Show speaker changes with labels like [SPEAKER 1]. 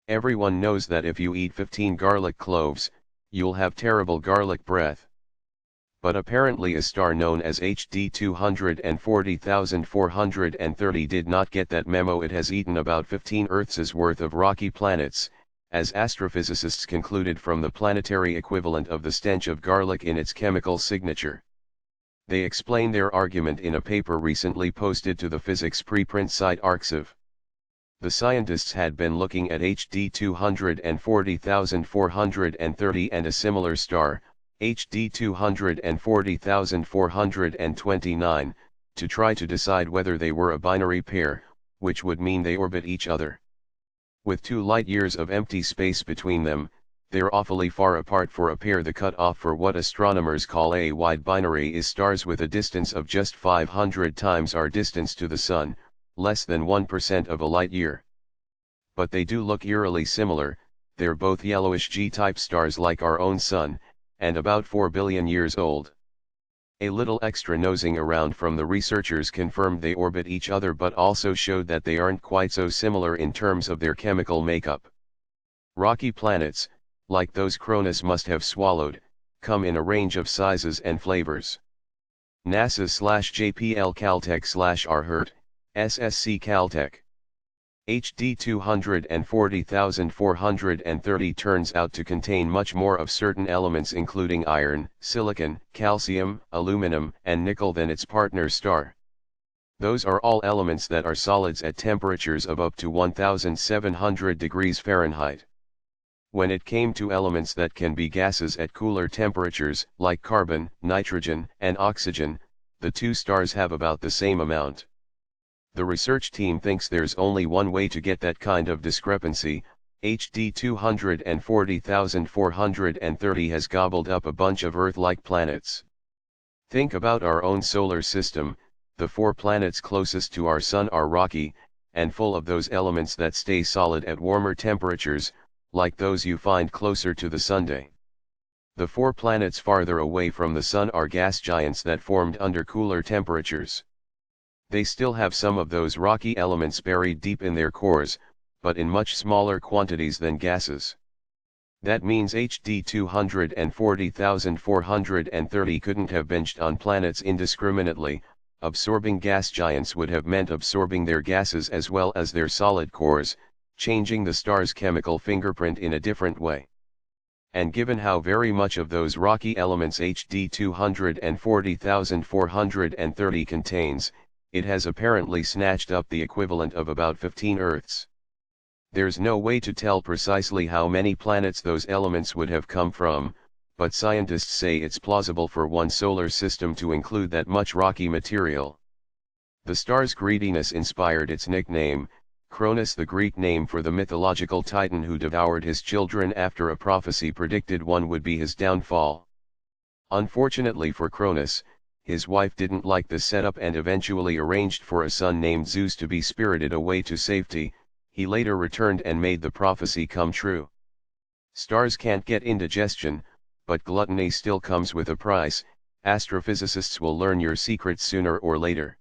[SPEAKER 1] Everyone knows that if you eat 15 garlic cloves, you'll have terrible garlic breath. But apparently a star known as HD 240,430 did not get that memo. It has eaten about 15 Earths' worth of rocky planets, as astrophysicists concluded from the planetary equivalent of the stench of garlic in its chemical signature. They explain their argument in a paper recently posted to the physics preprint site Arxiv. The scientists had been looking at HD 240,430 and a similar star, HD 240,429, to try to decide whether they were a binary pair, which would mean they orbit each other. With 2 light-years of empty space between them, they're awfully far apart for a pair. The cutoff for what astronomers call a wide binary is stars with a distance of just 500 times our distance to the Sun, less than 1% of a light-year. But they do look eerily similar. They're both yellowish G-type stars like our own Sun, and about 4 billion years old. A little extra nosing around from the researchers confirmed they orbit each other, but also showed that they aren't quite so similar in terms of their chemical makeup. Rocky planets, like those Kronos must have swallowed, come in a range of sizes and flavors. NASA/JPL Caltech/RHERT, SSC Caltech. HD 240,430 turns out to contain much more of certain elements including iron, silicon, calcium, aluminum, and nickel than its partner star. Those are all elements that are solids at temperatures of up to 1700 degrees Fahrenheit. When it came to elements that can be gases at cooler temperatures, like carbon, nitrogen, and oxygen, the two stars have about the same amount. The research team thinks there's only one way to get that kind of discrepancy. HD 240,430 has gobbled up a bunch of Earth-like planets. Think about our own solar system. The 4 planets closest to our Sun are rocky, and full of those elements that stay solid at warmer temperatures, like those you find closer to the Sun. The 4 planets farther away from the Sun are gas giants that formed under cooler temperatures. They still have some of those rocky elements buried deep in their cores, but in much smaller quantities than gases. That means HD 240,430 couldn't have binged on planets indiscriminately. Absorbing gas giants would have meant absorbing their gases as well as their solid cores, changing the star's chemical fingerprint in a different way. And given how very much of those rocky elements HD 240,430 contains, it has apparently snatched up the equivalent of about 15 Earths. There's no way to tell precisely how many planets those elements would have come from, but scientists say it's plausible for one solar system to include that much rocky material. The star's greediness inspired its nickname, Kronos, the Greek name for the mythological titan who devoured his children after a prophecy predicted one would be his downfall. Unfortunately for Kronos, his wife didn't like the setup and eventually arranged for a son named Zeus to be spirited away to safety. He later returned and made the prophecy come true. Stars can't get indigestion, but gluttony still comes with a price. Astrophysicists will learn your secrets sooner or later.